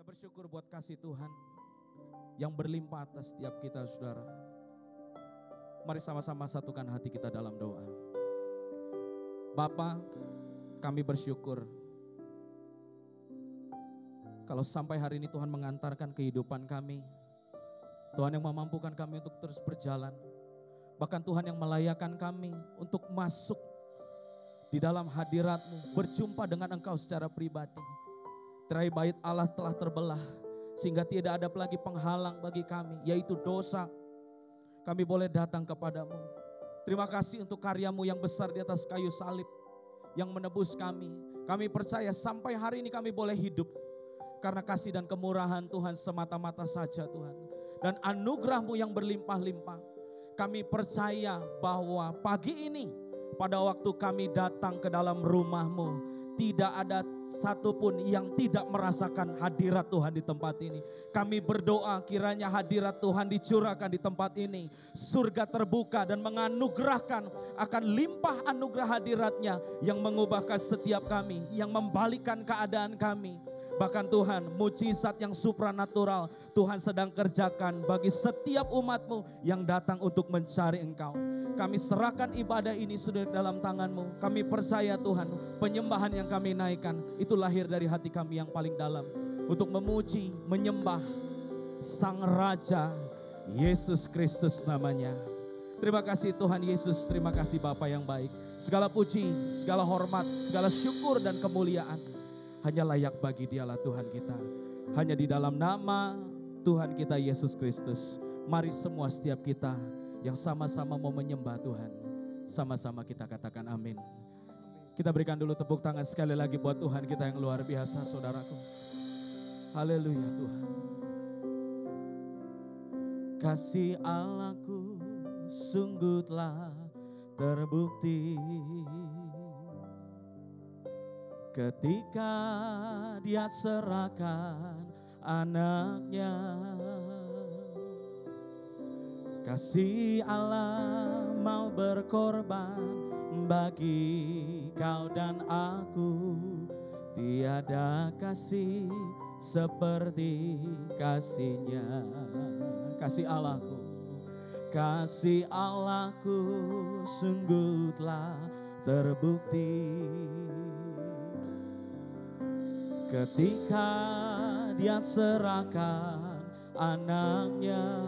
bersyukur buat kasih Tuhan yang berlimpah atas setiap kita, saudara. Mari sama-sama satukan hati kita dalam doa. Bapa, kami bersyukur kalau sampai hari ini Tuhan mengantarkan kehidupan kami. Tuhan yang memampukan kami untuk terus berjalan. Bahkan Tuhan yang melayakkan kami untuk masuk di dalam hadirat-Mu, berjumpa dengan Engkau secara pribadi. Tirai bait Allah telah terbelah, sehingga tidak ada lagi penghalang bagi kami, yaitu dosa. Kami boleh datang kepadamu. Terima kasih untuk karya-Mu yang besar di atas kayu salib, yang menebus kami. Kami percaya sampai hari ini kami boleh hidup, karena kasih dan kemurahan Tuhan semata-mata saja Tuhan. Dan anugerah-Mu yang berlimpah-limpah. Kami percaya bahwa pagi ini, pada waktu kami datang ke dalam rumah-Mu, tidak ada satupun yang tidak merasakan hadirat Tuhan di tempat ini. Kami berdoa kiranya hadirat Tuhan dicurahkan di tempat ini. Surga terbuka dan menganugerahkan akan limpah anugerah hadiratnya yang mengubahkan setiap kami, yang membalikkan keadaan kami. Bahkan Tuhan, mujizat yang supranatural Tuhan sedang kerjakan bagi setiap umat-Mu yang datang untuk mencari Engkau. Kami serahkan ibadah ini sudah dalam tangan-Mu. Kami percaya Tuhan, penyembahan yang kami naikkan itu lahir dari hati kami yang paling dalam. Untuk memuji, menyembah Sang Raja Yesus Kristus namanya. Terima kasih Tuhan Yesus, terima kasih Bapa yang baik. Segala puji, segala hormat, segala syukur dan kemuliaan hanya layak bagi Dialah Tuhan kita. Hanya di dalam nama Tuhan kita Yesus Kristus. Mari semua setiap kita yang sama-sama mau menyembah Tuhan, sama-sama kita katakan amin. Kita berikan dulu tepuk tangan sekali lagi buat Tuhan kita yang luar biasa, saudaraku. Haleluya Tuhan. Kasih Allahku sungguh telah terbukti ketika Dia serahkan anaknya. Kasih Allah mau berkorban bagi kau dan aku. Tiada kasih seperti kasih-Nya. Kasih Allahku, kasih Allahku sungguh telah terbukti ketika Dia serahkan anaknya.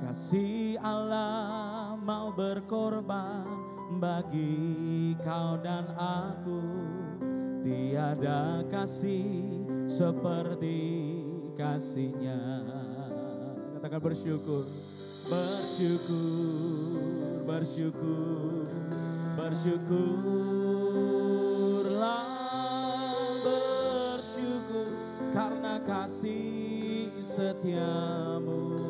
Kasih Allah mau berkorban bagi kau dan aku. Tiada kasih seperti kasih-Nya. Katakan bersyukur, bersyukur, bersyukur, bersyukurlah, bersyukur karena kasih setia-Mu.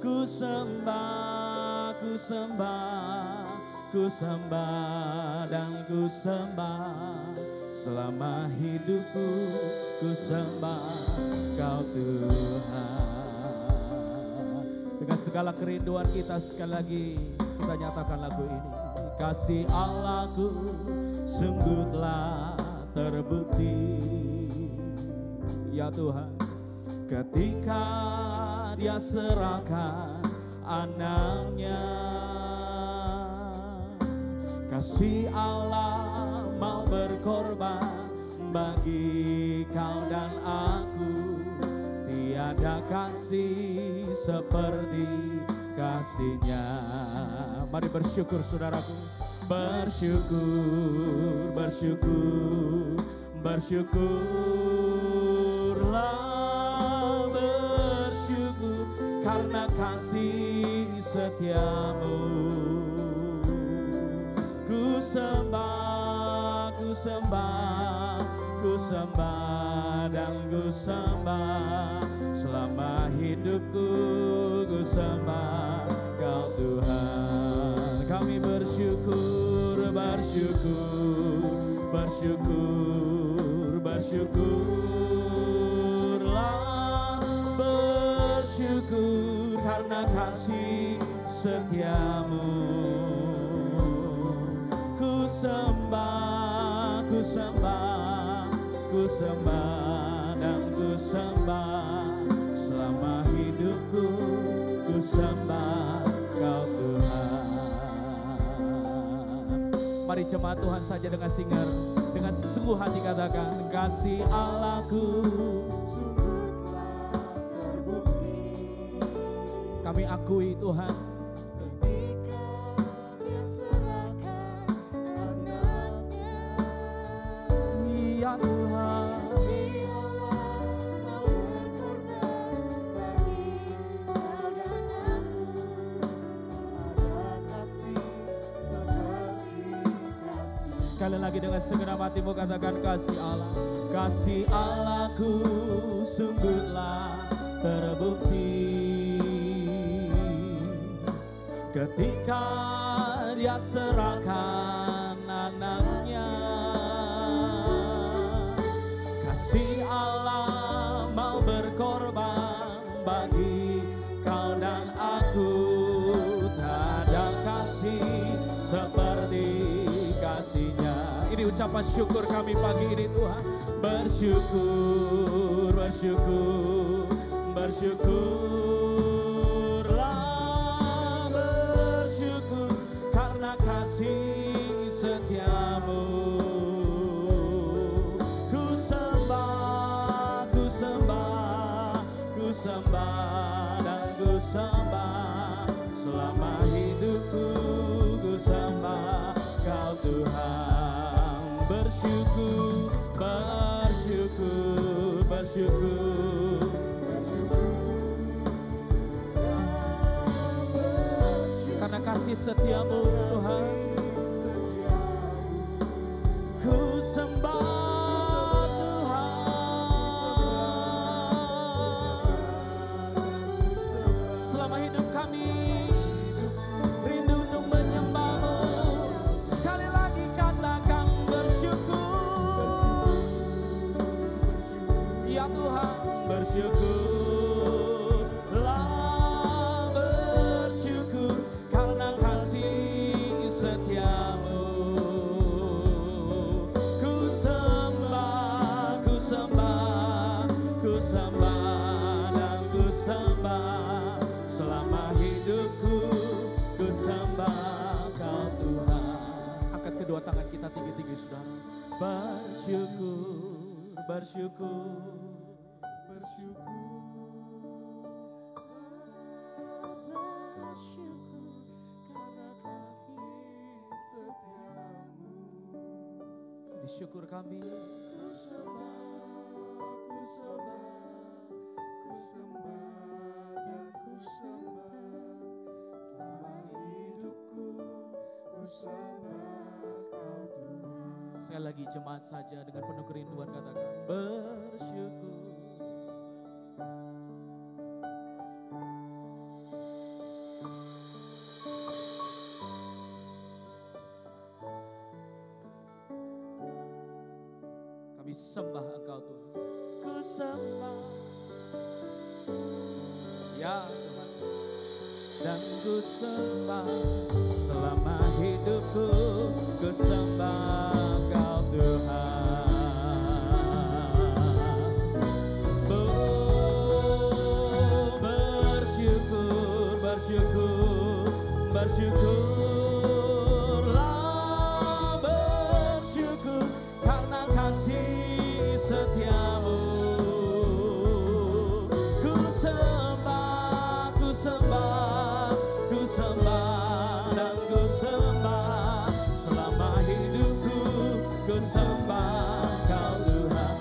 Ku sembah, ku sembah, ku sembah dan ku sembah. Selama hidupku ku sembah Kau Tuhan. Dengan segala kerinduan kita sekali lagi kita nyatakan lagu ini. Kasih Allahku sungguh telah terbukti, ya Tuhan, ketika Dia serahkan anaknya. Kasih Allah mau berkorban bagi kau dan aku. Tiada kasih seperti kasih-Nya. Mari bersyukur saudaraku. Bersyukur, bersyukur, bersyukurlah, bersyukur karena kasih setia-Mu. Ku sembah, ku sembah, ku sembah dan ku sembah. Selama hidupku ku sembah Kau Tuhan. Kami bersyukur, bersyukur, bersyukur, bersyukurlah, bersyukur karena kasih setia-Mu. Ku sembah, ku sembah, ku sembah dan ku sembah selama hidupku, ku sembah Kau Tuhan. Mari jemaat Tuhan saja dengan singer, dengan sungguh hati katakan, kasih Allahku sungguh telah terbukti. Kami akui Tuhan, ketika Dia serahkan anaknya. Ya Tuhan, kasih Allah mau berkorban bagi Kau dan aku. Ada kasih seperti kasih. Sekali lagi dengan segenap hatimu katakan, kasih Allah. Kasih Allahku sungguhlah terbukti ketika Dia serahkan anaknya. Kasih Allah mau berkorban bagi kau dan aku. Tak ada kasih seperti kasih-Nya. Ini ucapan syukur kami pagi ini Tuhan. Bersyukur, bersyukur, bersyukurlah, bersyukur karena kasih setiamu. Ku sembah, ku sembah, ku sembah dan ku sembah selama hidupku, ku sembah Kau Tuhan. Bersyukur, bersyukur, bersyukur, karena kasih setiamu Tuhan. Ku sembah Tuhan. Selama hidup kami rindu untuk menyembah-Mu. Sekali lagi katakan bersyukur. Ya Tuhan, bersyukurlah, bersyukur karena kasih setiamu. Ku sembah, ku sembah, ku sembah dan ku sembah selama hidupku, ku sembah Kau Tuhan. Angkat kedua tangan kita tinggi-tinggi saudara. Bersyukur, bersyukur, bersyukur. Disyukur kami. Ku sembah, ku sembah, ku sembah dan ku sembah selama hidupku, ku sembah Kau Tuhan. Sekali lagi jemaat saja dengan penuh kerinduan katakan bersyukur. Kami sembah Engkau Tuhan. Ku sembah ya Tuhan. Dan ku sembah selama hidupku, ku sembah Kau Tuhan. Bersyukur, bersyukur, bersyukurlah, bersyukur karena kasih setiamu. Ku sembah, ku sembah, ku sembah dan ku sembah selama hidupku, ku sembah Kau Tuhan.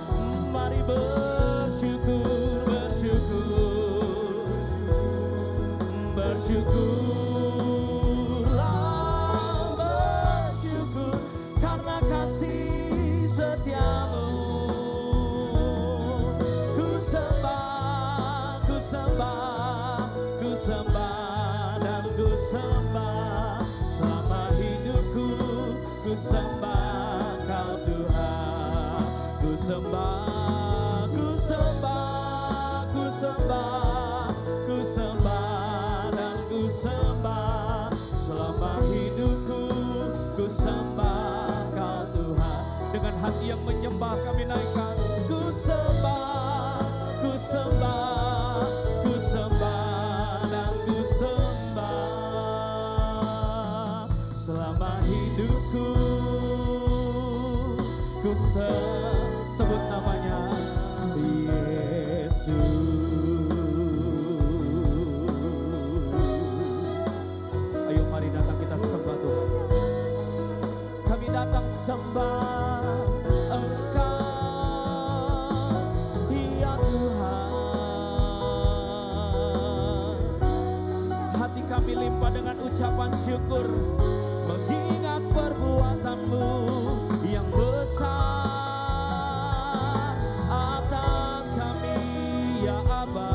Mari bersyukur, bersyukur, bersyukurlah, bersyukur karena kasih setiamu. Ku sembah, ku sembah, ku sembah dan ku sembah selama hidupku, ku sembah Kau Tuhan. Ku sembah, ku sembah, ku sembah, ku sembah dan ku sembah selama hidupku, ku sembah Kau Tuhan. Dengan hati yang menyembah menyembah, kami naikkan. Ku sembah, ku sembah, ku sembah dan ku sembah selama hidupku. Ku sebut namanya Yesus. Ayo mari datang kita sembah Tuhan. Kami datang sembah Engkau, ya Tuhan. Hati kami limpah dengan ucapan syukur, mengingat perbuatan-Mu yang besar atas kami, ya Aba.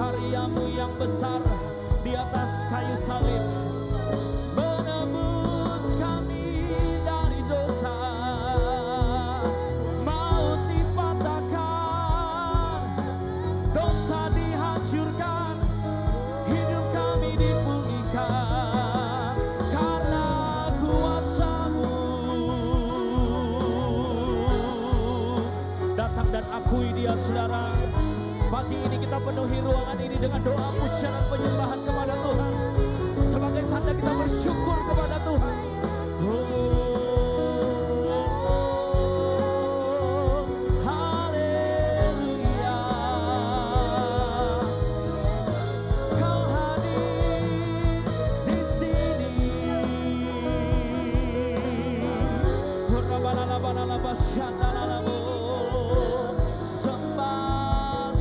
Karya-Mu yang besar di atas kayu salib menebus kami dari dosa. Maut dipatahkan, dosa dihancurkan, hidup kami dipulihkan karena kuasa-Mu. Datang dan akui Dia, saudara. Pagi ini kita penuhi ruangan ini dengan doa pujian dan penyembahan kepada Tuhan, sebagai tanda kita bersyukur kepada Tuhan. Haleluya. Kau hadir di sini.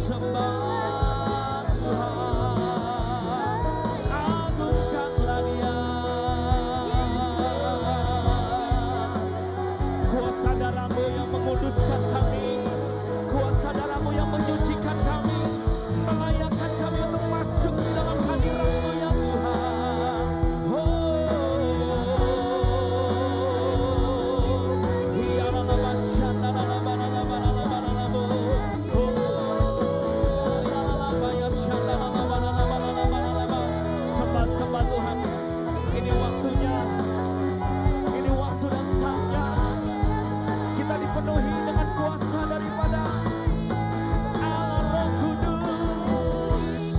Sembah Tuhan, agungkanlah Dia. Kuasa darah-Mu yang menguduskan kami, kuasa darah-Mu yang menyucikan kami, melayakkan kami untuk masuk di dalam hadirat-Mu, ya Tuhan. Sembah Tuhan. Ini waktunya, ini waktu dan saatnya kita dipenuhi dengan kuasa daripada Allah Roh Kudus.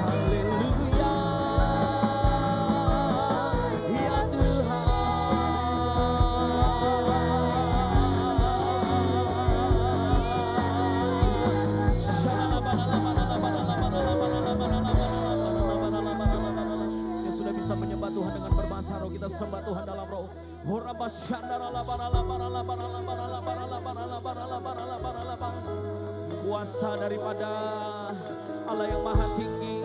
Haleluya, ya Tuhan. Yang sudah bisa menyembah Tuhan dengan berbahasa roh, kita sembah Tuhan dalam roh. Kuasa daripada Allah yang maha tinggi,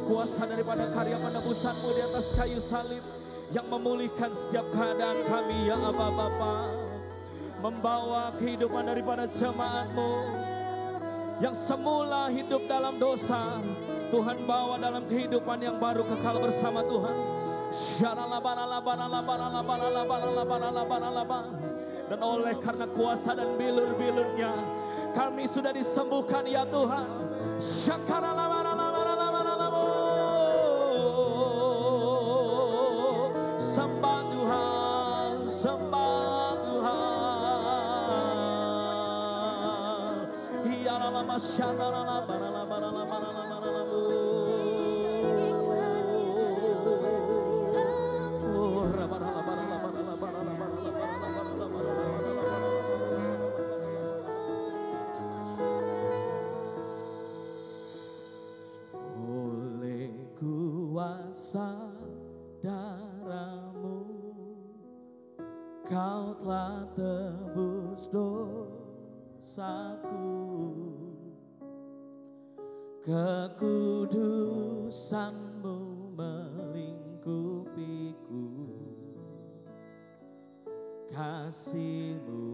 kuasa daripada karya penebusan-Mu di atas kayu salib yang memulihkan setiap keadaan kami, ya Aba Bapa. Membawa kehidupan daripada jemaat-Mu yang semula hidup dalam dosa, Tuhan bawa dalam kehidupan yang baru kekal bersama Tuhan. Dan oleh karena kuasa dan bilur-bilurnya kami sudah disembuhkan, ya Tuhan. Sembah Tuhan, sembah Tuhan. Oleh kuasa darah-Mu Kau telah tebus dosaku, kekudusan-Mu melingkupiku, kasih-Mu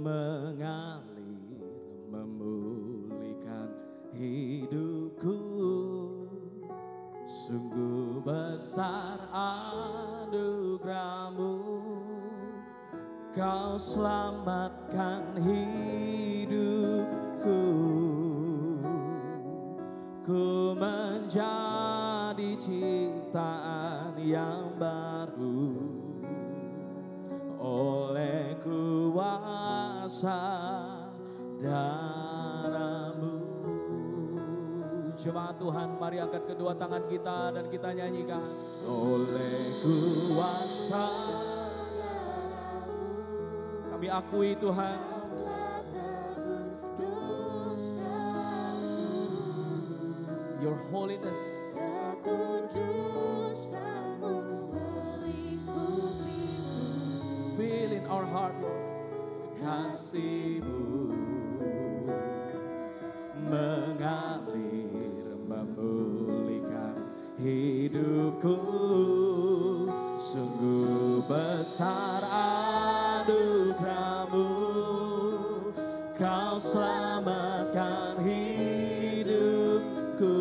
mengalir memulihkan hidupku. Sungguh besar anugerah-Mu Kau selamatkan hidupku, ku menjadi ciptaan yang baru oleh kuasa darah-Mu. Jemaat Tuhan, mari angkat kedua tangan kita dan kita nyanyikan. Oleh kuasa kami akui Tuhan, Your holiness, feel in our heart, kasih-Mu mengalir memulihkan hidupku, sungguh besar anugerah-Mu, Kau selamatkan hidupku,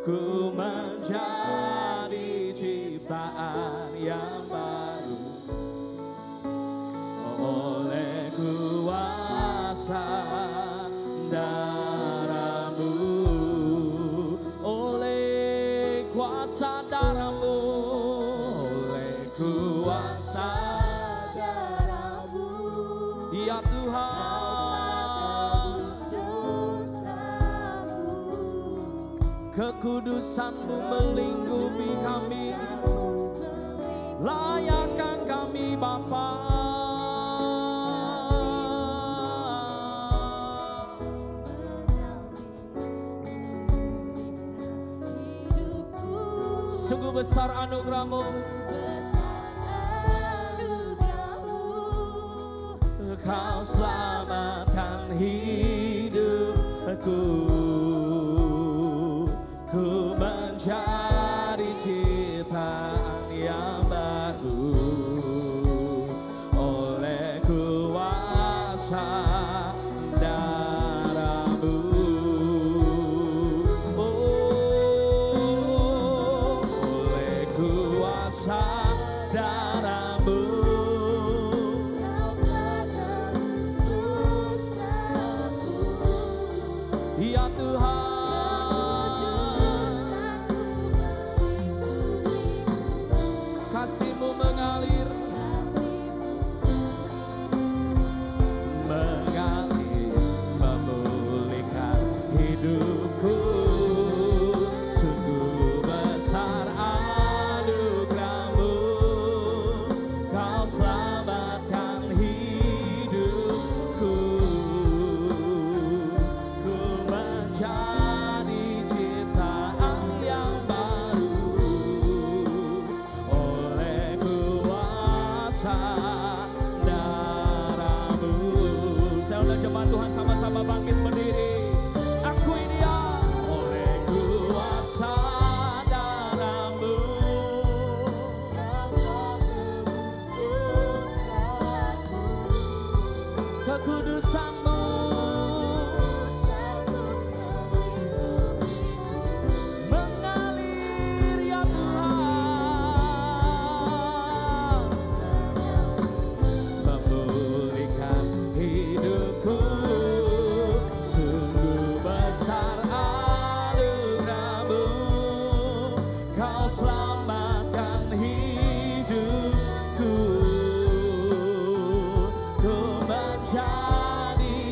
ku menjadi ciptaan yang baru oleh kuasa darah-Mu, oleh kuasa darah-Mu, oleh kuasa darah-Mu, ya Tuhan, kekudusan-Mu melingkupi kami, layakkan kami Bapa. Sungguh besar anugerah-Mu, Kau selamatkan hidupku, ku menjadi ciptaan yang baru oleh kuasa darah-Mu. Oleh kuasa darah-Mu, ya Tuhan, kasih-Mu mengalir, memulihkan hidupku, sungguh besar anugerah-Mu, Kau selamatkan hidupku, ku menjadi ciptaan yang baru oleh kuasa darah-Mu. Saya undang jemaat Tuhan sama-sama bangkit berdiri. Akui Dia, oleh kuasa darah-Mu, kekudusan-Mu mengalir, ya Tuhan, memulihkan hidupku, sungguh besar anugerah-Mu, Kau selamatkan hidupku, ku menjadi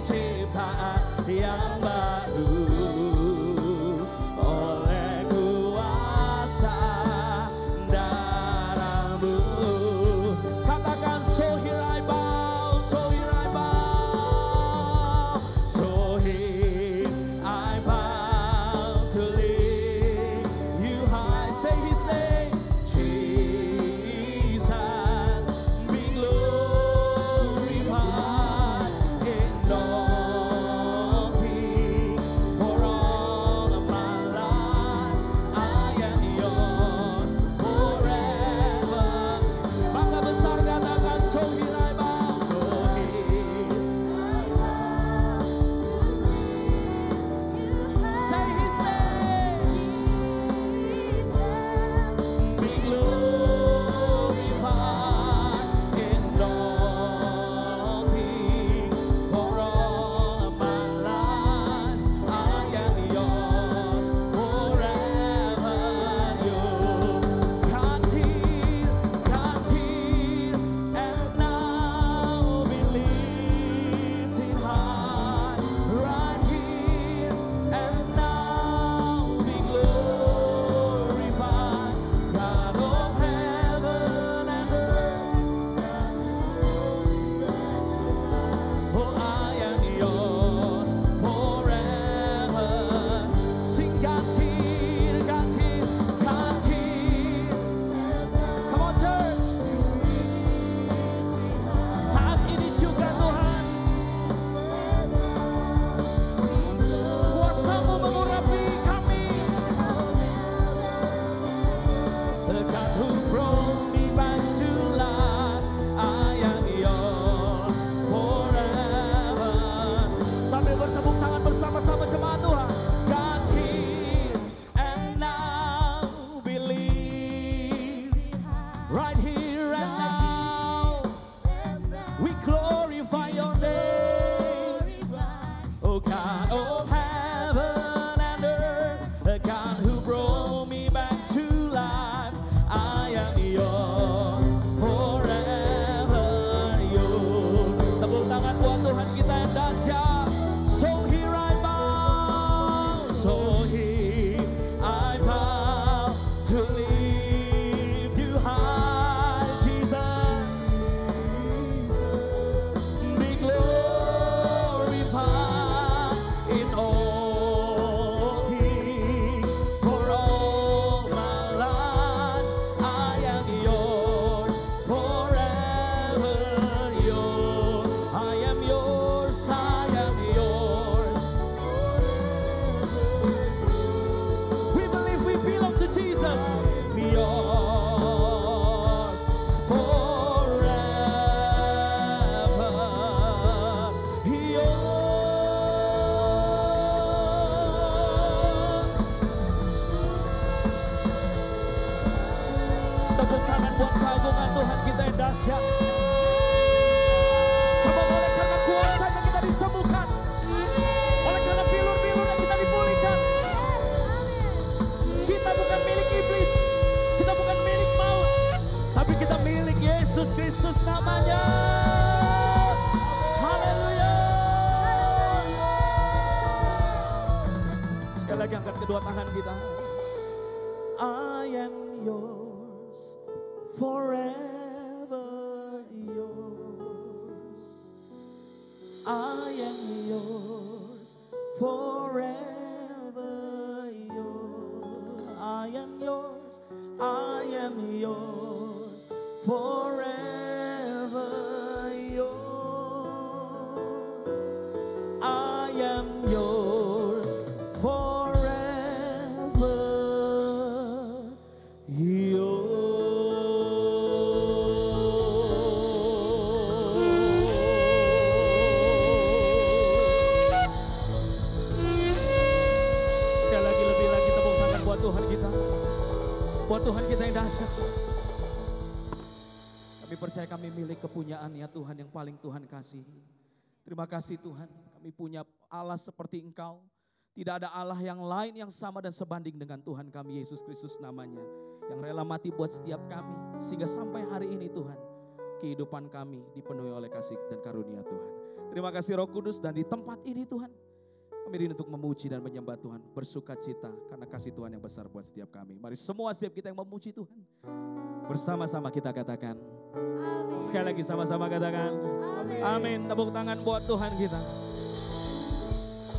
dahsyat. Sebab oleh karena kuasanya kita disembuhkan. Oleh karena bilur-bilurnya kita dipulihkan. Kita bukan milik iblis. Kita bukan milik maut. Tapi kita milik Yesus Kristus namanya. Haleluya. Sekali lagi angkat kedua tangan kita. I am yours, forever yours. I am yours, forever yours. I am yours, I am yours, forever yours. I am yours, forever yours. Sekali lagi lebih lagi tepuk tangan buat Tuhan kita. Buat Tuhan kita yang dahsyat. Kami percaya kami milik kepunyaannya Tuhan yang paling Tuhan kasihi. Terima kasih Tuhan, kami punya Allah seperti Engkau. Tidak ada Allah yang lain yang sama dan sebanding dengan Tuhan kami Yesus Kristus namanya. Yang rela mati buat setiap kami. Sehingga sampai hari ini Tuhan, kehidupan kami dipenuhi oleh kasih dan karunia Tuhan. Terima kasih Roh Kudus, dan di tempat ini Tuhan, kami rindu untuk memuji dan menyembah Tuhan. Bersuka cita karena kasih Tuhan yang besar buat setiap kami. Mari semua setiap kita yang memuji Tuhan. Bersama-sama kita katakan. Amin. Sekali lagi sama-sama katakan. Amin. Amin. Tepuk tangan buat Tuhan kita.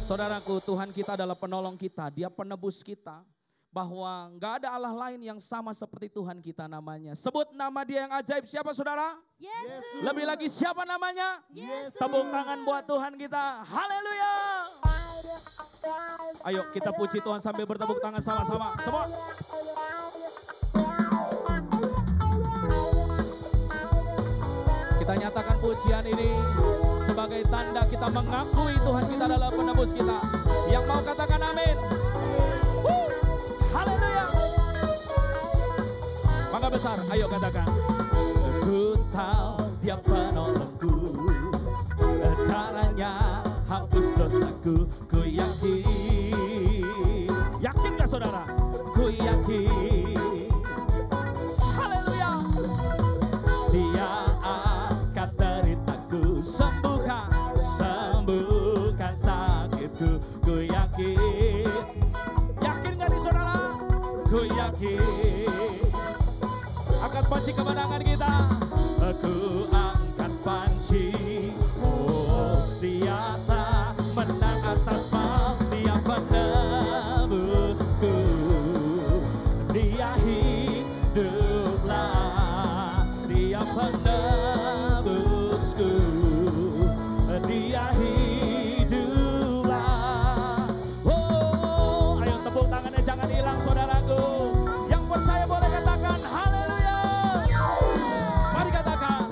Saudaraku, Tuhan kita adalah penolong kita. Dia penebus kita. Bahwa gak ada Allah lain yang sama seperti Tuhan kita namanya. Sebut nama Dia yang ajaib. Siapa saudara? Yesus. Lebih lagi siapa namanya? Yesus. Tepuk tangan buat Tuhan kita. Haleluya. Ayo kita puji Tuhan sambil bertepuk tangan sama-sama. Semua. Kita nyatakan pujian ini sebagai tanda kita mengakui Tuhan kita adalah penebus kita. Yang mau katakan amin. Haleluya. Mangga besar, ayo katakan. Ku tahu Dia penolongku, darahnya hapus dosaku. Ku yakin. Yakin gak saudara? Ku yakin. Haleluya. Dia angkat deritaku, sembuhkan sakitku. Ku yakin. Yakin gak nih saudara? Ku yakin. Angkat panci kemenangan kita. Aku angkat panci. Oh, Dia tak menang atas maut. Dia penebusku. Dia hiduplah. Dia penebusku. Dia hiduplah. Oh, ayo tepuk tangannya jangan hilang saudaraku. Yang percaya boleh katakan haleluya. Mari katakan.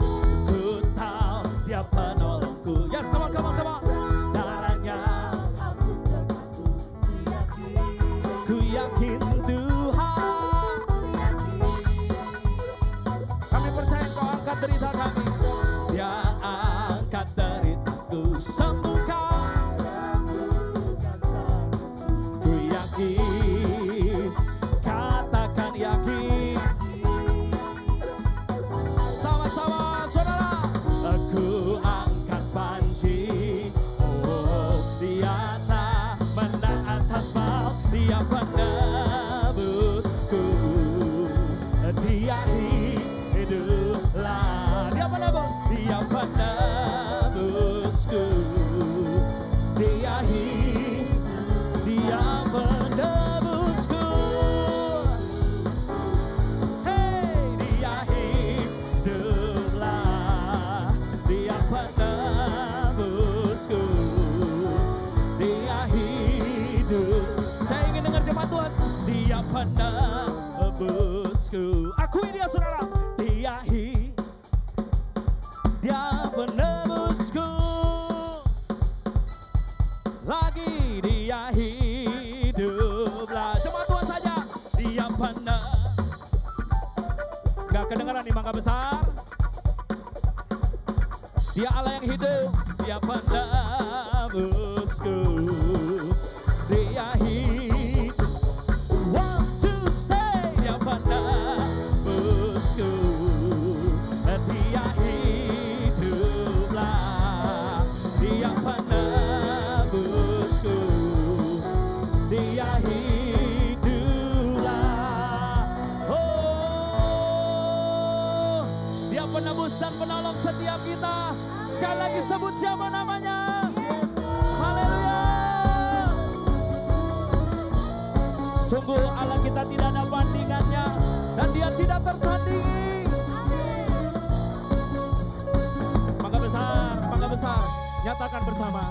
Ku tahu Dia penolongku. Yes, come on. Darahnya hapus dosaku. Ku yakin Tuhan. Kami percaya Kau angkat derita kami. Dia angkat deritaku, sembuhkan. Ku yakin. Katakan yakin. Sama-sama saudara. Aku angkat panci. Oh, Dia tak menang atas maut. Dia penebusku. Dia hiduplah. Dia penebus. Dia penebusku. Dia penebusku. Hey, Dia hiduplah. Dia penebusku. Dia hidup. Saya ingin dengar jemaat Tuhan. Dia penebusku. Akui Dia saudara. Dia penebusku. Lagi Dia hiduplah. Jemaat Tuhan saja. Dia penebus. Gak kedengaran nih mangga besar. Allah yang hidup, Dia penebusku, Dia hidup. One, two, say, Dia penebusku, Dia hiduplah, Dia penebusku, Dia hiduplah. Oh, Dia penebus dan penolong setiap kita. Sekali lagi sebut siapa namanya? Haleluya. Sungguh Allah kita tidak ada bandingannya dan Dia tidak tertandingi. Bangga besar, nyatakan bersama.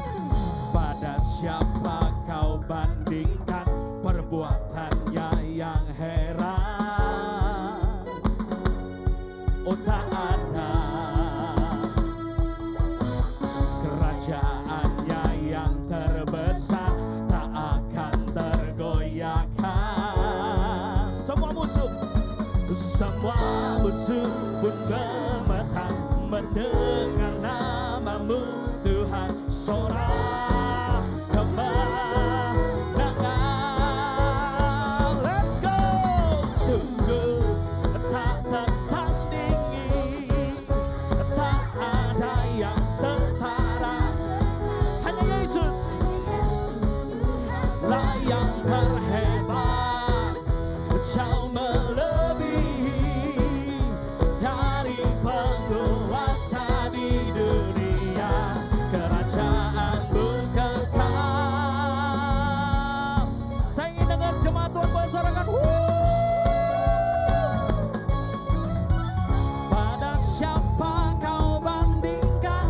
Pada siapa kau bandingkan perbuatannya yang heran? Oh tak ada. Kerajaannya yang terbesar tak akan tergoyahkan. Semua musuh pun gemetar mendengar namamu Tuhan. Sorak kemenangan. Let's go. Sungguh tak tertandingi, tak ada yang setara. Hanya Yesus lah yang terhebat, jauh melebihi dari penguasa di dunia. Kerajaanmu kekal. Saya ingin dengar jemaat Tuhan bersorakan. Pada siapa kau bandingkan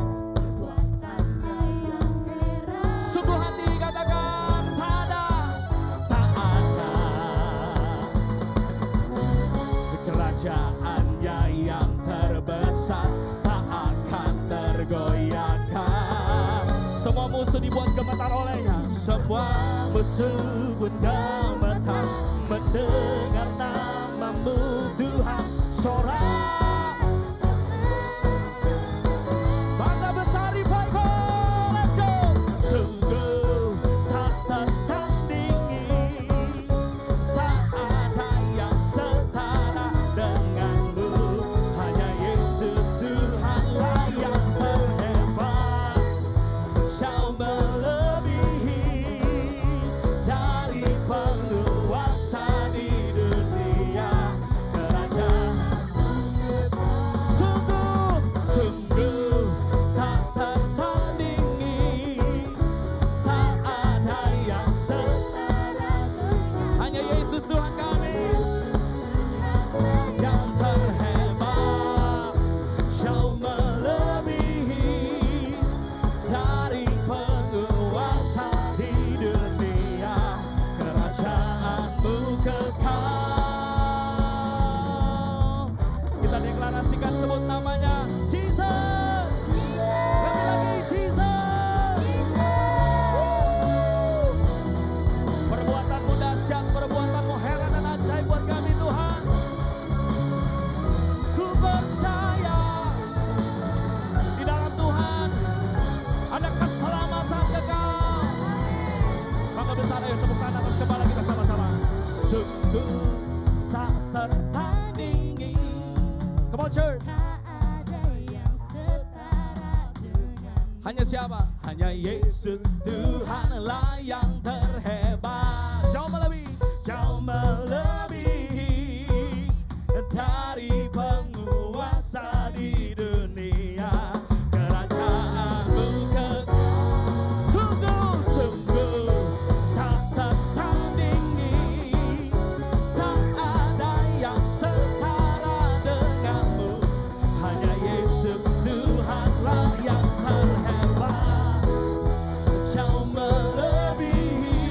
perbuatannya yang heran? Sungguh hati katakan tak ada. Kerajaannya yang terbesar tak akan tergoyahkan. Semua musuh dibuat gemetar olehnya. Semua musuh pun gemetar mendengar namamu Tuhan. Sorak bangga besar revival. Let's go. Sungguh tak tertandingi, tak ada yang setara denganmu. Hanya Yesus Tuhanlah yang terhebat, jauh melebihi dari penguasa di dunia. Kerajaan sungguh tak tertandingi, tak ada yang setara. Hanya Yesus Tuhan kami yang terhebat, jauh melebihi dari penguasa di dunia. Kerajaanmu kekal. Kita deklarasikan, sebut namanya Jesus. Kami lagi Jesus. Perbuatanmu dahsyat, perbuatanmu heran dan ajaib buat kami Tuhan. Ku percaya di dalam Tuhan ada keselamatan kekal. Bangga besar, ayo tepuk tangan atas kepala kita sama-sama. Sungguh tak tertandingi. Come on church. Tak ada yang setara dengan Hanya siapa? Hanya Yesus Tuhanlah yang terhebat, jauh melebihi dari penguasa di dunia. Kerajaanmu sungguh tak tertandingi, tak ada yang setara denganmu. Hanya Yesus Tuhanlah yang terhebat, jauh melebihi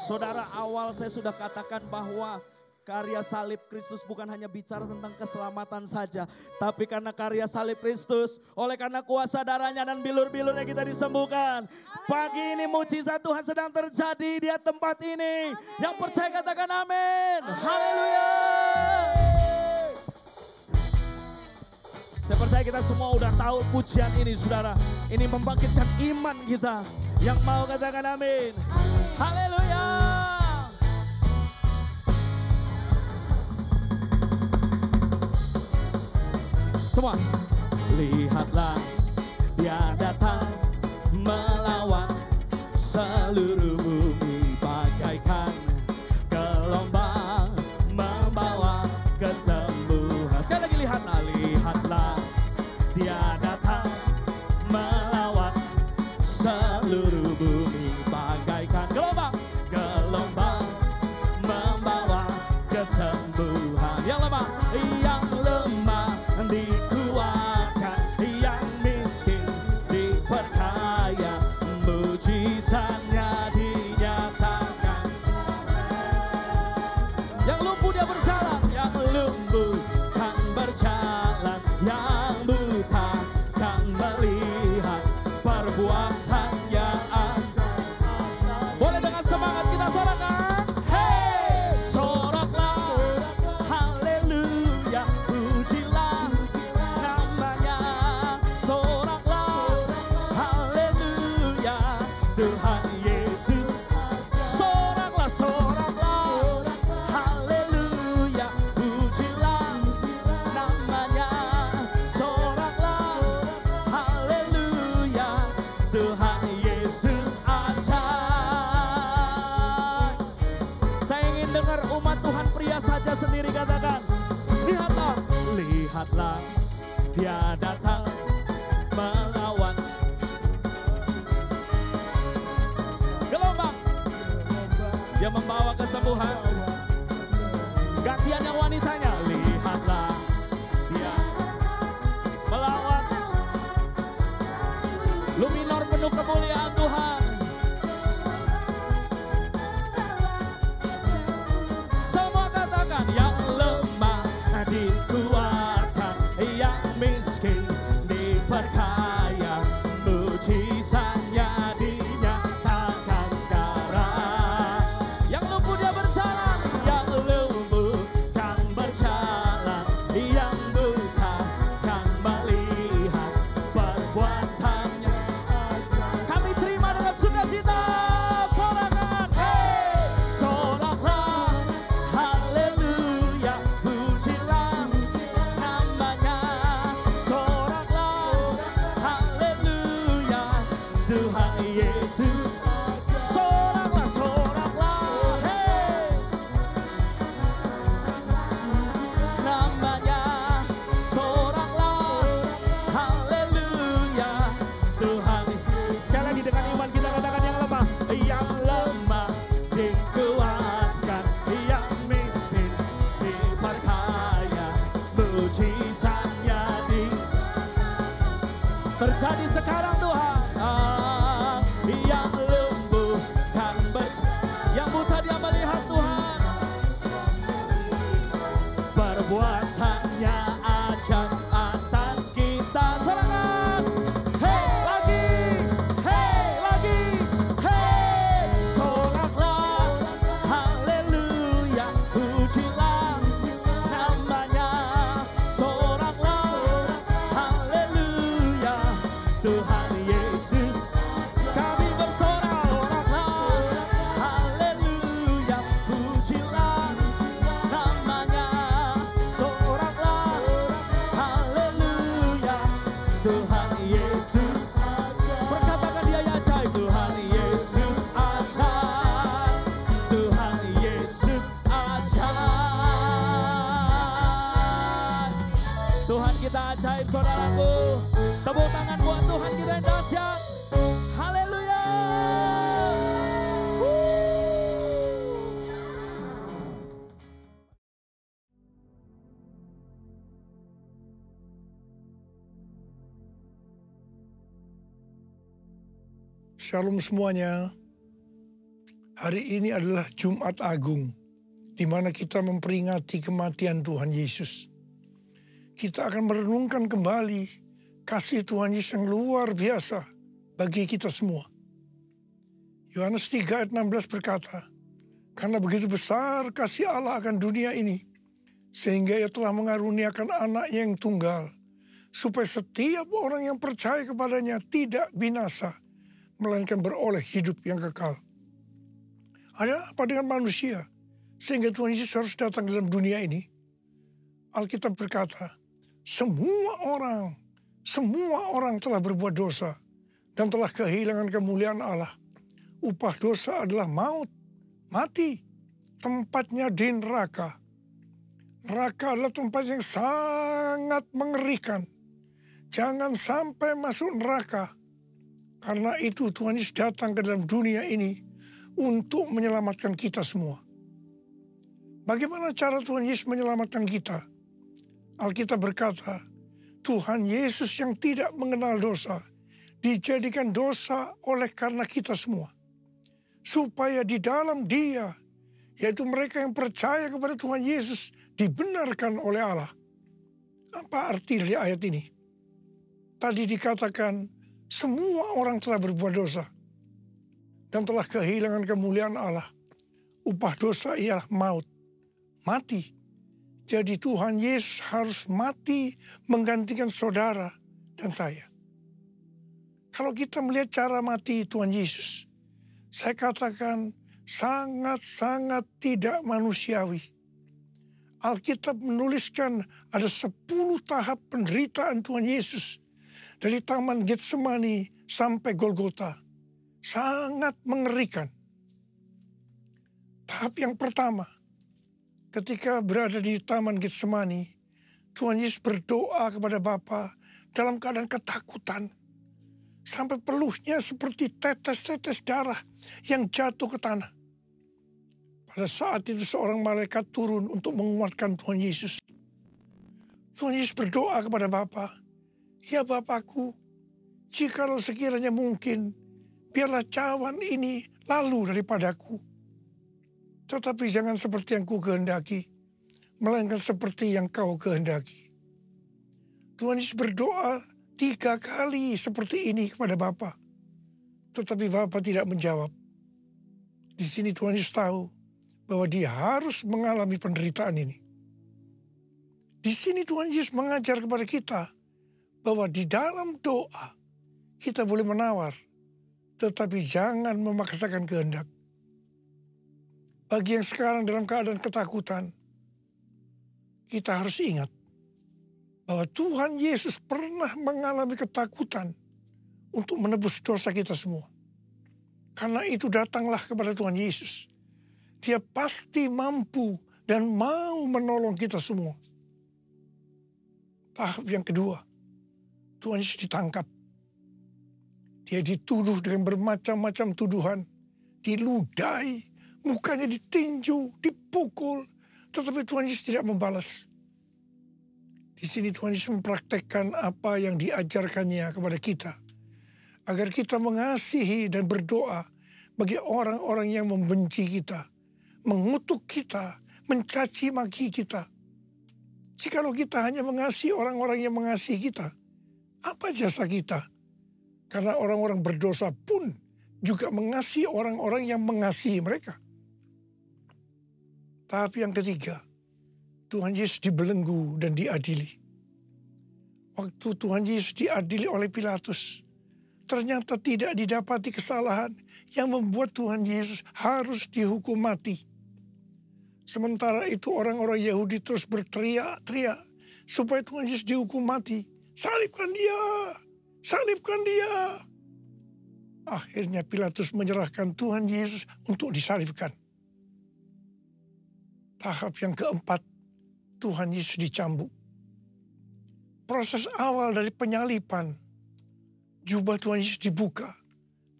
Saudara, awal saya sudah katakan bahwa karya salib Kristus bukan hanya bicara tentang keselamatan saja. Tapi karena karya salib Kristus, oleh karena kuasa darahnya dan bilur-bilurnya kita disembuhkan. Pagi ini mujizat Tuhan sedang terjadi di tempat ini. Yang percaya katakan amin. Haleluya. Saya percaya kita semua udah tahu pujian ini, saudara. Ini membangkitkan iman kita. Yang mau katakan amin. Haleluya. Semua. Lihatlah, dia datang melawan seluruh bumi bagaikan gelombang membawa kesembuhan. Sekali lagi lihatlah, lihatlah, dia datang melawan seluruh bumi bagaikan gelombang membawa kesembuhan. Yang lemah dikuatkan, yang miskin diperkaya, mujizatnya dinyatakan. Yang lumpuh dia berjalan, yang lumpuh kan berjalan, yang buta kan melihat perbuatannya. Boleh dengan semangat kita sorakan. Hey, soraklah, haleluya, pujilah namanya. Soraklah, haleluya, Tuhan Yesus. Soraklah, soraklah, haleluya, pujilah namanya. Soraklah, haleluya, Tuhan Yesus ajaib. Saya ingin dengar umat Tuhan pria saja sendiri katakan, lihatlah, lihatlah, dia datang melawan gelombang, dia membawa kesembuhan. Gantian yang wanitanya, lihatlah, dia melawan. Lu minor penuh kemuliaan Tuhan. Semua katakan, yang lemah dikuatkan, yang miskin diperkaya, mujizatnya dinyatakan sekarang. Yang lumpuh dia berjalan, yang lumpuh kan berjalan, yang buta kan melihat perbuatannya. Kami terima dengan sukacita. Sorakan, hey, soraklah, haleluya, pujilah namanya. Soraklah, haleluya, Tuhan Yesus. Soraklah, soraklah, hey, namanya. Soraklah, haleluya, Tuhan. Sekali lagi dengan iman kita katakan, yang lemah dikuatkan, yang miskin diperkaya, mujizatnya terjadi sekarang Tuhan. Yang lumpuh kan yang buta dia melihat Tuhan. Perbuatannya ajaib atas kita. Sorangan, hey lagi, hey, soraklah, haleluya, pujilah namanya. Soraklah, haleluya, Tuhan Yesus. Kami bersorak-soraklah, haleluya, pujilah namanya. Soraklah, haleluya, Tuhan Yesus. Perkatakan dia ya ajaib, Tuhan Yesus ajaib, Tuhan Yesus ajaib. Tuhan kita ajaib, saudaraku. Tepuk tangan buat Tuhan kita yang dahsyat. Haleluya. Shalom semuanya. Hari ini adalah Jumat Agung, di mana kita memperingati kematian Tuhan Yesus. Kita akan merenungkan kembali kasih Tuhan Yesus yang luar biasa bagi kita semua. Yohanes 3 ayat 16 berkata, karena begitu besar kasih Allah akan dunia ini, sehingga ia telah mengaruniakan anaknya yang tunggal, supaya setiap orang yang percaya kepadanya tidak binasa, melainkan beroleh hidup yang kekal. Ada apa dengan manusia sehingga Tuhan Yesus harus datang dalam dunia ini? Alkitab berkata, semua orang telah berbuat dosa dan telah kehilangan kemuliaan Allah. Upah dosa adalah maut, mati, tempatnya di neraka. Neraka adalah tempat yang sangat mengerikan. Jangan sampai masuk neraka. Karena itu Tuhan Yesus datang ke dalam dunia ini untuk menyelamatkan kita semua. Bagaimana cara Tuhan Yesus menyelamatkan kita? Alkitab berkata, Tuhan Yesus yang tidak mengenal dosa, dijadikan dosa oleh karena kita semua. Supaya di dalam Dia, yaitu mereka yang percaya kepada Tuhan Yesus, dibenarkan oleh Allah. Apa arti dari ayat ini? Tadi dikatakan, semua orang telah berbuat dosa dan telah kehilangan kemuliaan Allah. Upah dosa ialah maut, mati. Jadi Tuhan Yesus harus mati menggantikan saudara dan saya. Kalau kita melihat cara mati Tuhan Yesus, saya katakan sangat-sangat tidak manusiawi. Alkitab menuliskan ada 10 tahap penderitaan Tuhan Yesus dari Taman Getsemani sampai Golgota. Sangat mengerikan. Tahap yang pertama, ketika berada di Taman Getsemani, Tuhan Yesus berdoa kepada Bapa dalam keadaan ketakutan. Sampai peluhnya seperti tetes-tetes darah yang jatuh ke tanah. Pada saat itu seorang malaikat turun untuk menguatkan Tuhan Yesus. Tuhan Yesus berdoa kepada Bapa, ya Bapakku, jikalau sekiranya mungkin, biarlah cawan ini lalu daripadaku. Tetapi jangan seperti yang ku kehendaki, melainkan seperti yang kau kehendaki. Tuhan Yesus berdoa 3 kali seperti ini kepada Bapa. Tetapi Bapa tidak menjawab. Di sini Tuhan Yesus tahu bahwa dia harus mengalami penderitaan ini. Di sini Tuhan Yesus mengajar kepada kita bahwa di dalam doa kita boleh menawar, tetapi jangan memaksakan kehendak. Bagi yang sekarang dalam keadaan ketakutan, kita harus ingat bahwa Tuhan Yesus pernah mengalami ketakutan untuk menebus dosa kita semua. Karena itu datanglah kepada Tuhan Yesus. Dia pasti mampu dan mau menolong kita semua. Tahap yang kedua, Tuhan Yesus ditangkap. Dia dituduh dengan bermacam-macam tuduhan. Diludahi, mukanya ditinju, dipukul. Tetapi Tuhan Yesus tidak membalas. Di sini Tuhan Yesus mempraktekkan apa yang diajarkannya kepada kita. Agar kita mengasihi dan berdoa bagi orang-orang yang membenci kita. Mengutuk kita, mencaci maki kita. Jikalau kita hanya mengasihi orang-orang yang mengasihi kita, apa jasa kita? Karena orang-orang berdosa pun juga mengasihi orang-orang yang mengasihi mereka. Tahap yang ketiga, Tuhan Yesus dibelenggu dan diadili. Waktu Tuhan Yesus diadili oleh Pilatus, ternyata tidak didapati kesalahan yang membuat Tuhan Yesus harus dihukum mati. Sementara itu orang-orang Yahudi terus berteriak-teriak supaya Tuhan Yesus dihukum mati. Salibkan dia! Salibkan dia! Akhirnya Pilatus menyerahkan Tuhan Yesus untuk disalibkan. Tahap yang keempat, Tuhan Yesus dicambuk. Proses awal dari penyalipan, jubah Tuhan Yesus dibuka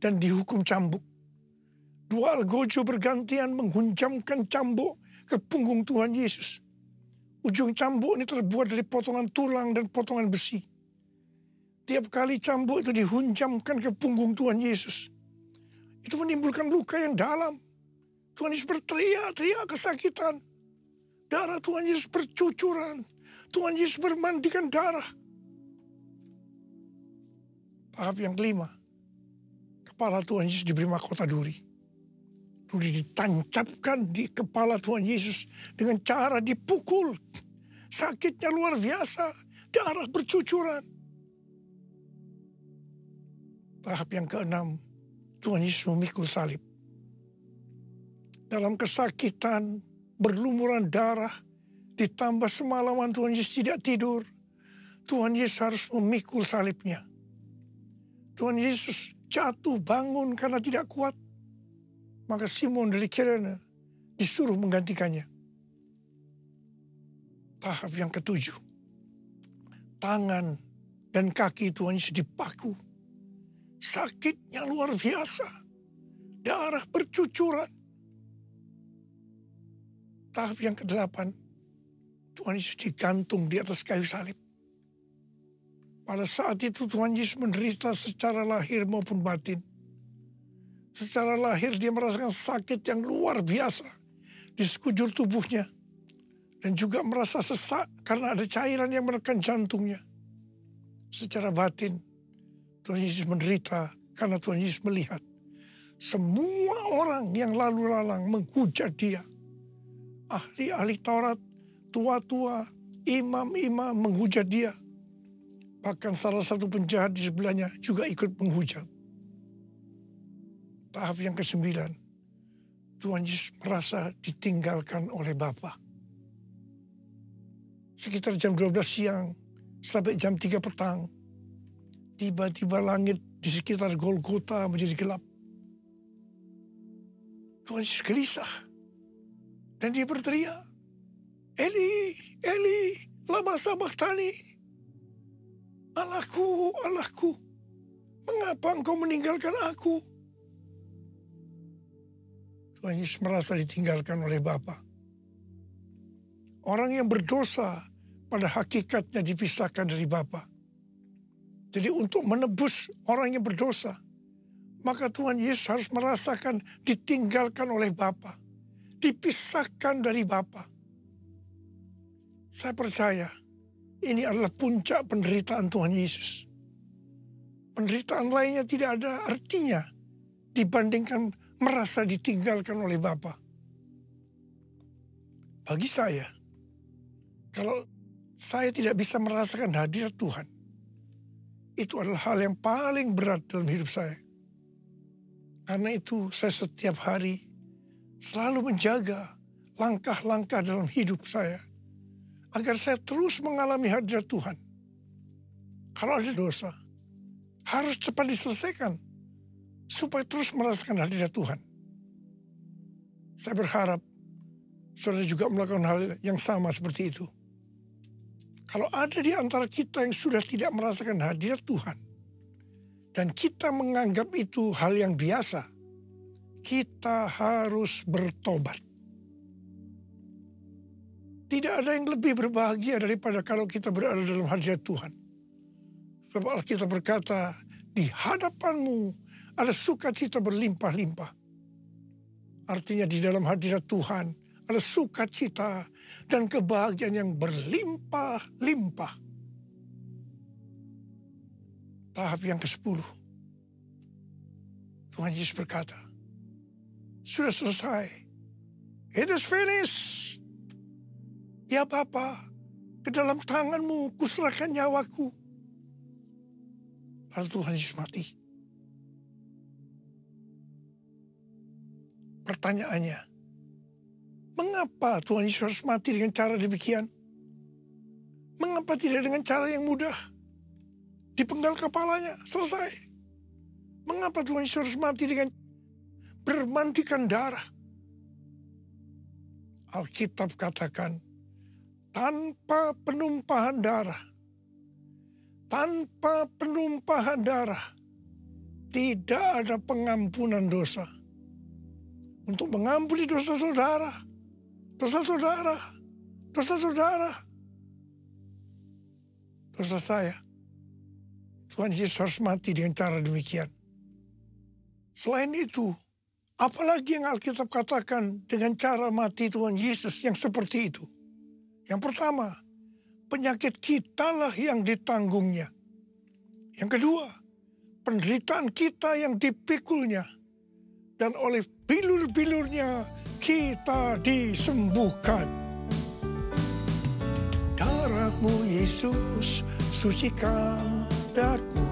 dan dihukum cambuk. 2 algojo bergantian menghunjamkan cambuk ke punggung Tuhan Yesus. Ujung cambuk ini terbuat dari potongan tulang dan potongan besi. Tiap kali cambuk itu dihunjamkan ke punggung Tuhan Yesus, itu menimbulkan luka yang dalam. Tuhan Yesus berteriak-teriak kesakitan. Darah Tuhan Yesus bercucuran. Tuhan Yesus bermandikan darah. Tahap yang kelima, kepala Tuhan Yesus diberi mahkota duri. Duri ditancapkan di kepala Tuhan Yesus dengan cara dipukul. Sakitnya luar biasa, darah bercucuran. Tahap yang keenam, Tuhan Yesus memikul salib. Dalam kesakitan, berlumuran darah, ditambah semalaman Tuhan Yesus tidak tidur. Tuhan Yesus harus memikul salibnya. Tuhan Yesus jatuh bangun karena tidak kuat. Maka Simon dari Kirene disuruh menggantikannya. Tahap yang ketujuh. Tangan dan kaki Tuhan Yesus dipaku. Sakitnya luar biasa. Darah bercucuran. Tahap yang kedelapan. Tuhan Yesus digantung di atas kayu salib. Pada saat itu Tuhan Yesus menderita secara lahir maupun batin. Secara lahir dia merasakan sakit yang luar biasa di sekujur tubuhnya. Dan juga merasa sesak karena ada cairan yang menekan jantungnya. Secara batin Tuhan Yesus menderita karena Tuhan Yesus melihat semua orang yang lalu lalang menghujat dia. Ahli-ahli Taurat, tua-tua, imam-imam menghujat dia. Bahkan salah satu penjahat di sebelahnya juga ikut menghujat. Tahap yang ke-9. Tuhan Yesus merasa ditinggalkan oleh Bapa. Sekitar jam 12 siang sampai jam 3 petang. Tiba-tiba langit di sekitar Golgota menjadi gelap. Tuhan Yesus gelisah. Dan dia berteriak, Eli, Eli, lama sabachthani. Allahku, Allahku, mengapa engkau meninggalkan aku? Tuhan Yesus merasa ditinggalkan oleh Bapa. Orang yang berdosa pada hakikatnya dipisahkan dari Bapa. Jadi untuk menebus orang yang berdosa, maka Tuhan Yesus harus merasakan ditinggalkan oleh Bapa. Dipisahkan dari Bapa. Saya percaya ini adalah puncak penderitaan Tuhan Yesus. Penderitaan lainnya tidak ada artinya dibandingkan merasa ditinggalkan oleh Bapa. Bagi saya, kalau saya tidak bisa merasakan hadirat Tuhan, itu adalah hal yang paling berat dalam hidup saya. Karena itu saya setiap hari selalu menjaga langkah-langkah dalam hidup saya. Agar saya terus mengalami hadirat Tuhan. Kalau ada dosa, harus cepat diselesaikan. Supaya terus merasakan hadirat Tuhan. Saya berharap saudara juga melakukan hal yang sama seperti itu. Kalau ada di antara kita yang sudah tidak merasakan hadirat Tuhan. Dan kita menganggap itu hal yang biasa. Kita harus bertobat. Tidak ada yang lebih berbahagia daripada kalau kita berada dalam hadirat Tuhan. Sebab Alkitab berkata, di hadapanmu ada sukacita berlimpah-limpah. Artinya di dalam hadirat Tuhan ada sukacita dan kebahagiaan yang berlimpah-limpah. Tahap yang ke-10. Tuhan Yesus berkata, sudah selesai. It is finished. Ya Bapa, ke dalam tanganmu kuserahkan nyawaku. Lalu Tuhan Yesus mati. Pertanyaannya, mengapa Tuhan Yesus harus mati dengan cara demikian? Mengapa tidak dengan cara yang mudah? Dipenggal kepalanya, selesai. Mengapa Tuhan Yesus harus mati dengan bermandikan darah? Alkitab katakan, tanpa penumpahan darah, tidak ada pengampunan dosa. Untuk mengampuni dosa saudara, dosa saya, Tuhan Yesus harus mati dengan cara demikian. Selain itu, Apalagi yang Alkitab katakan dengan cara mati Tuhan Yesus yang seperti itu. Yang pertama, penyakit kitalah yang ditanggungnya. Yang kedua, penderitaan kita yang dipikulnya. Dan oleh bilur-bilurnya kita disembuhkan. Darah-Mu Yesus sucikan daku.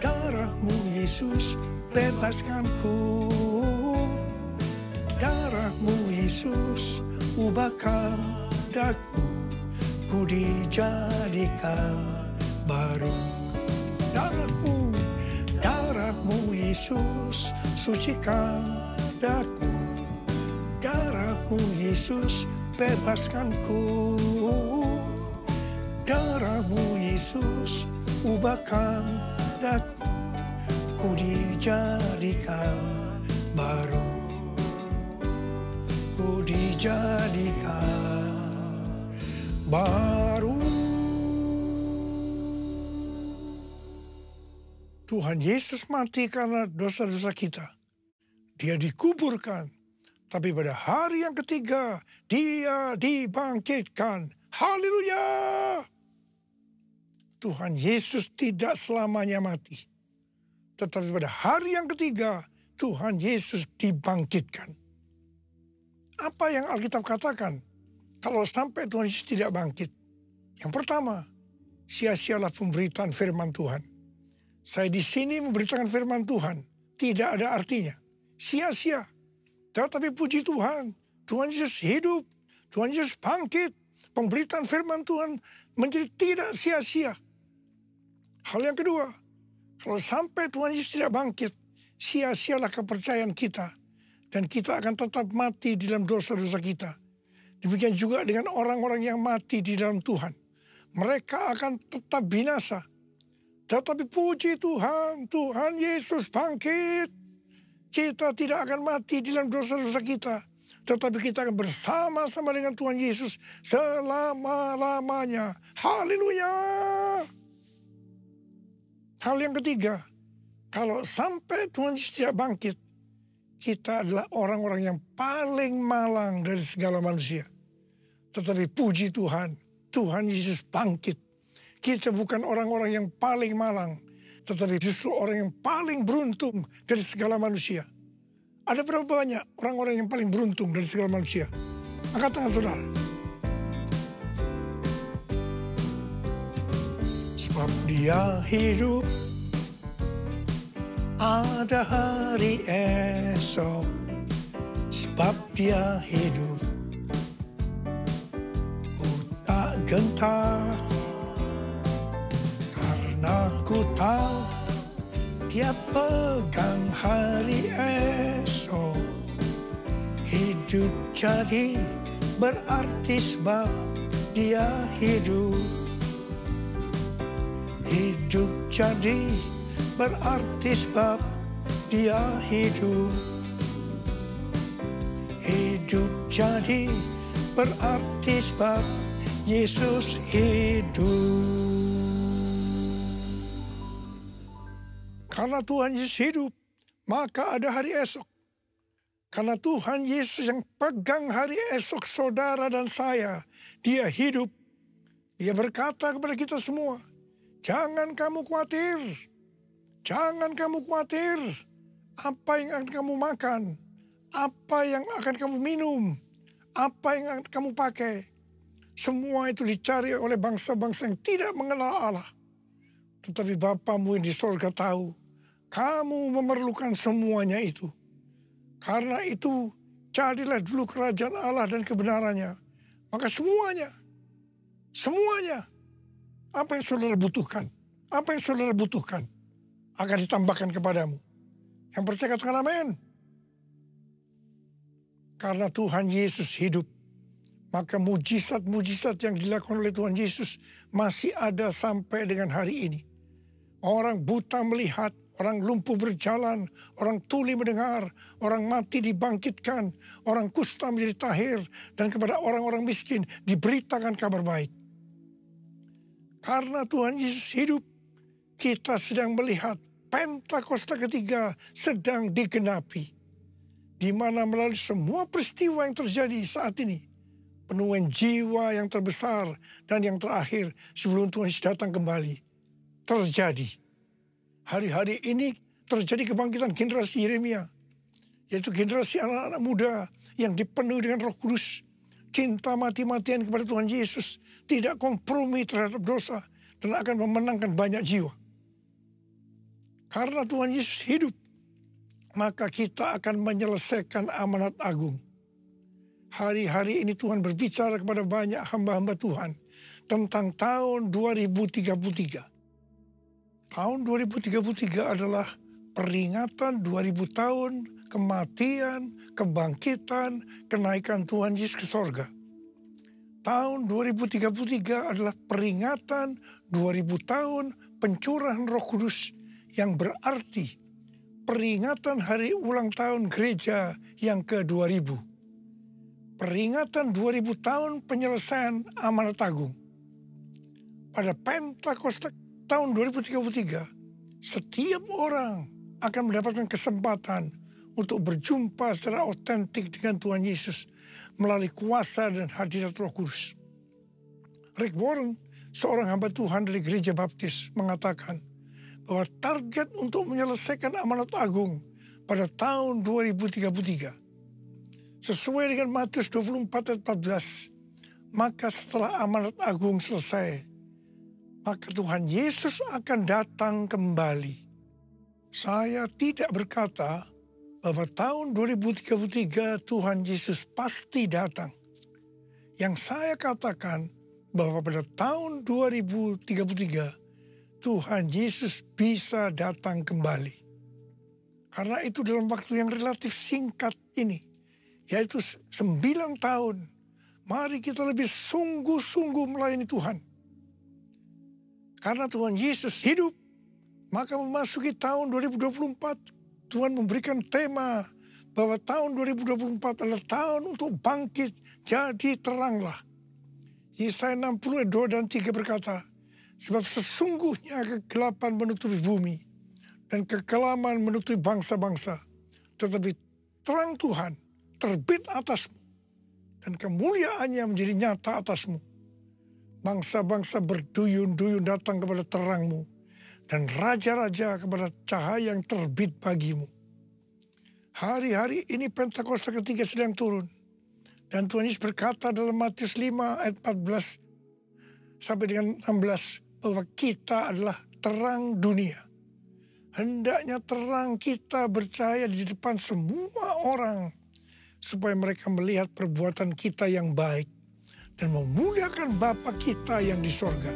Darah-Mu Yesus bebaskanku. Darah-Mu Yesus ubahkan daku. Ku dijadikan baru. Darah-Mu Yesus sucikan daku. Darah-Mu Yesus bebaskanku. Darah-Mu Yesus ubahkan daku. Ku dijadikan baru. Ku dijadikan baru. Tuhan Yesus mati karena dosa-dosa kita. Dia dikuburkan. Tapi pada hari yang ketiga, Dia dibangkitkan. Haleluya! Tuhan Yesus tidak selamanya mati. Tetapi pada hari yang ketiga, Tuhan Yesus dibangkitkan. Apa yang Alkitab katakan? Kalau sampai Tuhan Yesus tidak bangkit. Yang pertama, sia-sialah pemberitaan firman Tuhan. Saya di sini memberitakan firman Tuhan. Tidak ada artinya. Sia-sia. Tetapi puji Tuhan. Tuhan Yesus hidup. Tuhan Yesus bangkit. Pemberitaan firman Tuhan menjadi tidak sia-sia. Hal yang kedua. Kalau sampai Tuhan Yesus tidak bangkit. Sia-sialah kepercayaan kita. Dan kita akan tetap mati di dalam dosa-dosa kita. Demikian juga dengan orang-orang yang mati di dalam Tuhan. Mereka akan tetap binasa. Tetapi puji Tuhan, Tuhan Yesus bangkit. Kita tidak akan mati di dalam dosa-dosa kita. Tetapi kita akan bersama-sama dengan Tuhan Yesus selama-lamanya. Haleluya. Hal yang ketiga, kalau sampai Tuhan Yesus tidak bangkit, kita adalah orang-orang yang paling malang dari segala manusia. Tetapi puji Tuhan, Tuhan Yesus bangkit. Kita bukan orang-orang yang paling malang, tetapi justru orang yang paling beruntung dari segala manusia. Ada berapa banyak orang-orang yang paling beruntung dari segala manusia? Angkat tangan saudara. Sebab Dia hidup, ada hari esok. Sebab Dia hidup, ku tak gentar. Aku tahu Dia pegang hari esok. Hidup jadi berarti sebab Dia hidup. Hidup jadi berarti sebab Dia hidup. Hidup jadi berarti sebab Yesus hidup. Karena Tuhan Yesus hidup, maka ada hari esok. Karena Tuhan Yesus yang pegang hari esok saudara dan saya, Dia hidup. Dia berkata kepada kita semua, jangan kamu khawatir. Jangan kamu khawatir. Apa yang akan kamu makan? Apa yang akan kamu minum? Apa yang akan kamu pakai? Semua itu dicari oleh bangsa-bangsa yang tidak mengenal Allah. Tetapi Bapamu yang di surga tahu, kamu memerlukan semuanya itu. Karena itu, carilah dulu kerajaan Allah dan kebenarannya. Maka semuanya, apa yang saudara butuhkan, akan ditambahkan kepadamu. Yang percaya katakan amin. Karena Tuhan Yesus hidup, maka mujizat-mujizat yang dilakukan oleh Tuhan Yesus masih ada sampai dengan hari ini. Orang buta melihat, orang lumpuh berjalan, orang tuli mendengar, orang mati dibangkitkan, orang kusta menjadi tahir, dan kepada orang-orang miskin diberitakan kabar baik. Karena Tuhan Yesus hidup, kita sedang melihat Pentakosta ketiga sedang digenapi. di mana melalui semua peristiwa yang terjadi saat ini, penemuan jiwa yang terbesar dan yang terakhir sebelum Tuhan Yesus datang kembali terjadi. Hari-hari ini terjadi kebangkitan generasi Yeremia, yaitu generasi anak-anak muda yang dipenuhi dengan Roh Kudus, cinta mati-matian kepada Tuhan Yesus, tidak kompromi terhadap dosa, dan akan memenangkan banyak jiwa. Karena Tuhan Yesus hidup, maka kita akan menyelesaikan amanat agung. Hari-hari ini Tuhan berbicara kepada banyak hamba-hamba Tuhan tentang tahun 2033. Tahun 2033 adalah peringatan 2000 tahun kematian, kebangkitan, kenaikan Tuhan Yesus ke sorga. Tahun 2033 adalah peringatan 2000 tahun pencurahan Roh Kudus, yang berarti peringatan hari ulang tahun gereja yang ke-2000. Peringatan 2000 tahun penyelesaian amanat agung. Pada Pentakosta tahun 2033, setiap orang akan mendapatkan kesempatan untuk berjumpa secara otentik dengan Tuhan Yesus melalui kuasa dan hadirat Roh Kudus. Rick Warren, seorang hamba Tuhan dari Gereja Baptis, mengatakan bahwa target untuk menyelesaikan amanat agung pada tahun 2033 sesuai dengan Matius 24 ayat 14, maka setelah amanat agung selesai, maka Tuhan Yesus akan datang kembali. Saya tidak berkata bahwa tahun 2033 Tuhan Yesus pasti datang. Yang saya katakan bahwa pada tahun 2033 Tuhan Yesus bisa datang kembali. Karena itu dalam waktu yang relatif singkat ini, yaitu 9 tahun, mari kita lebih sungguh-sungguh melayani Tuhan. Karena Tuhan Yesus hidup, maka memasuki tahun 2024, Tuhan memberikan tema bahwa tahun 2024 adalah tahun untuk bangkit, jadi teranglah. Yesaya 60 ayat 2 dan 3 berkata, sebab sesungguhnya kegelapan menutupi bumi dan kekelaman menutupi bangsa-bangsa, tetapi terang Tuhan terbit atasmu dan kemuliaannya menjadi nyata atasmu. Bangsa-bangsa berduyun-duyun datang kepada terangmu, dan raja-raja kepada cahaya yang terbit bagimu. Hari-hari ini Pentakosta ketiga sedang turun. Dan Tuhan Yesus berkata dalam Matius 5 ayat 14 sampai dengan 16 bahwa kita adalah terang dunia. Hendaknya terang kita bercahaya di depan semua orang, supaya mereka melihat perbuatan kita yang baik dan memuliakan Bapa kita yang di sorga.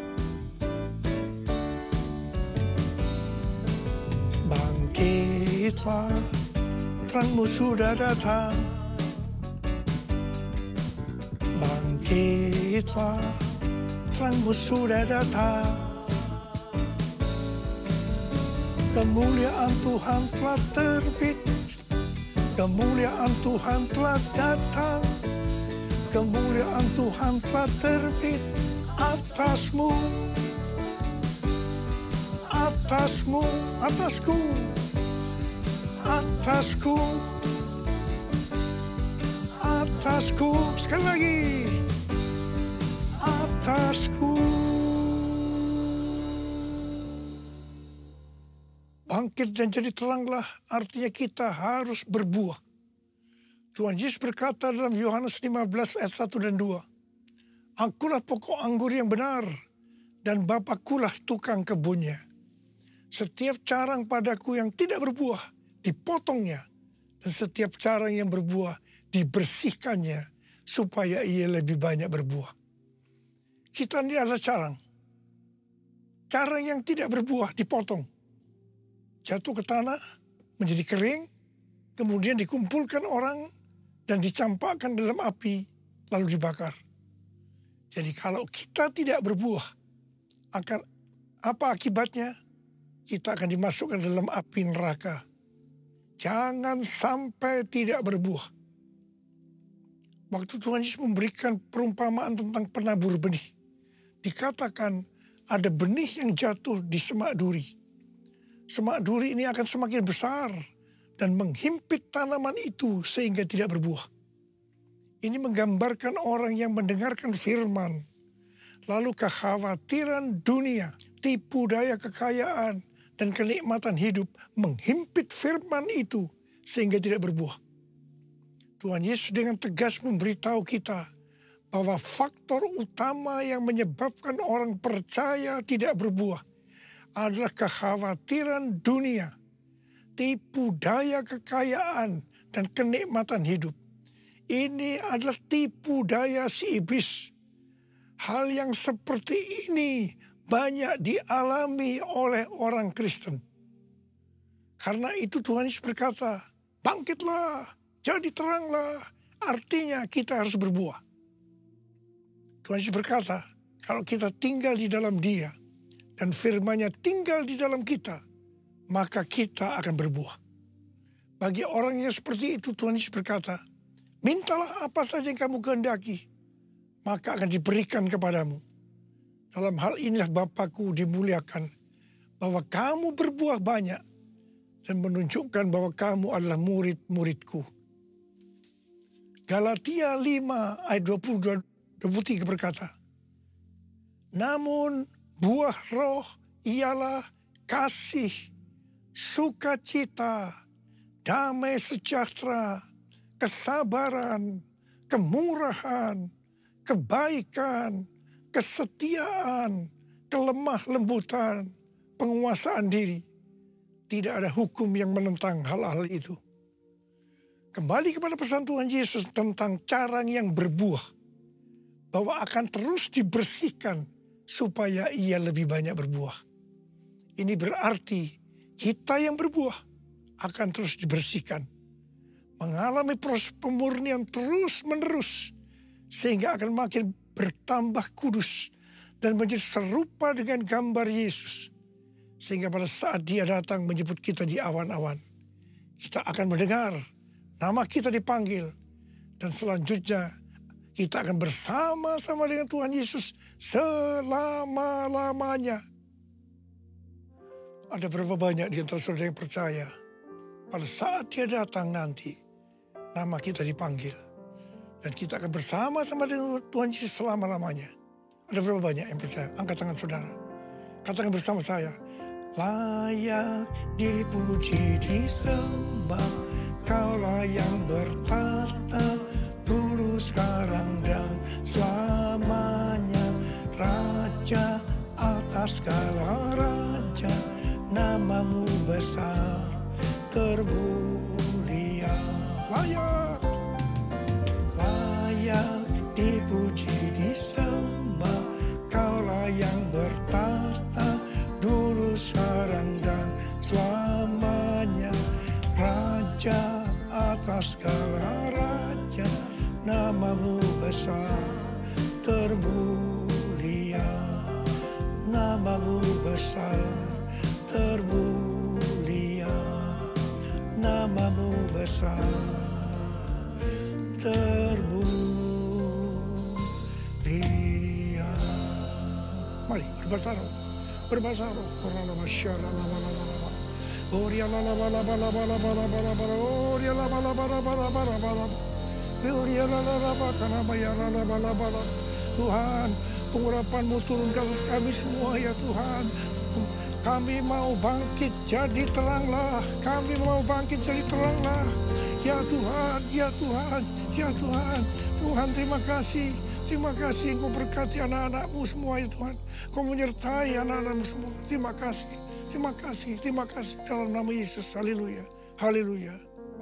Bangkitlah, terangmu sudah datang. Bangkitlah, terangmu sudah datang. Kemuliaan Tuhan telah terbit, kemuliaan Tuhan telah datang, kemuliaan Tuhan telah terbit atasmu, atasmu, atasku, atasku, atasku, sekali lagi, atasku. Bangkit dan jadi teranglah, artinya kita harus berbuah. Tuhan Yesus berkata dalam Yohanes 15 ayat 1 dan 2, akulah pokok anggur yang benar, dan Bapakulah tukang kebunnya. Setiap carang padaku yang tidak berbuah, dipotongnya. Dan setiap carang yang berbuah, dibersihkannya, supaya ia lebih banyak berbuah. Kita ini adalah carang. Carang yang tidak berbuah, dipotong. Jatuh ke tanah, menjadi kering, kemudian dikumpulkan orang, dan dicampakkan dalam api, lalu dibakar. Jadi kalau kita tidak berbuah, akan apa akibatnya? Kita akan dimasukkan dalam api neraka. Jangan sampai tidak berbuah. Waktu Tuhan Yesus memberikan perumpamaan tentang penabur benih, dikatakan ada benih yang jatuh di semak duri. Semak duri ini akan semakin besar dan menghimpit tanaman itu sehingga tidak berbuah. Ini menggambarkan orang yang mendengarkan firman, lalu kekhawatiran dunia, tipu daya kekayaan, dan kenikmatan hidup menghimpit firman itu sehingga tidak berbuah. Tuhan Yesus dengan tegas memberitahu kita bahwa faktor utama yang menyebabkan orang percaya tidak berbuah adalah kekhawatiran dunia, tipu daya kekayaan, dan kenikmatan hidup. Ini adalah tipu daya si iblis. Hal yang seperti ini banyak dialami oleh orang Kristen. Karena itu Tuhan Yesus berkata, bangkitlah, jadi teranglah. Artinya kita harus berbuah. Tuhan Yesus berkata, kalau kita tinggal di dalam Dia dan firman-Nya tinggal di dalam kita, maka kita akan berbuah. Bagi orang yang seperti itu Tuhan Yesus berkata, mintalah apa saja yang kamu kehendaki, maka akan diberikan kepadamu. Dalam hal inilah Bapakku dimuliakan, bahwa kamu berbuah banyak dan menunjukkan bahwa kamu adalah murid-muridku. Galatia 5 ayat 22-23 berkata, namun buah roh ialah kasih, sukacita, damai sejahtera, kesabaran, kemurahan, kebaikan, kesetiaan, kelemah lembutan, penguasaan diri. Tidak ada hukum yang menentang hal-hal itu. Kembali kepada pesan Tuhan Yesus tentang cara yang berbuah, bahwa akan terus dibersihkan supaya ia lebih banyak berbuah. Ini berarti kita yang berbuah akan terus dibersihkan, mengalami proses pemurnian terus-menerus, sehingga akan makin bertambah kudus dan menjadi serupa dengan gambar Yesus. Sehingga pada saat Dia datang menyebut kita di awan-awan, kita akan mendengar nama kita dipanggil. Dan selanjutnya kita akan bersama-sama dengan Tuhan Yesus selama-lamanya. Ada berapa banyak di antara saudara yang percaya pada saat Dia datang nanti, nama kita dipanggil. Dan kita akan bersama-sama dengan Tuhan Yesus selama-lamanya. Ada berapa banyak yang percaya? Angkat tangan saudara. Katakan bersama saya. Layak dipuji disembah, Kaulah yang bertata dulu, sekarang, dan selamanya. Raja atas segala raja, namamu besar termulia. Layak dipuji disembah, Kaulah yang bertata dulu, sekarang, dan selamanya. Raja atas segala raja, namamu besar termulia. Namamu besar termulia. Namamu besar termulia. Mari berbahasa roh. Berbahasa roh. Tuhan, pengurapan-Mu turun ke atas kami semua ya Tuhan. Kami mau bangkit jadi teranglah. Kami mau bangkit jadi teranglah. Ya Tuhan, ya Tuhan, ya Tuhan. Tuhan, terima kasih. Terima kasih Engkau berkati anak-anak-Mu semua ya Tuhan. Kau menyertai anak-anak-Mu semua. Terima kasih. Terima kasih, terima kasih dalam nama Yesus. Haleluya, haleluya,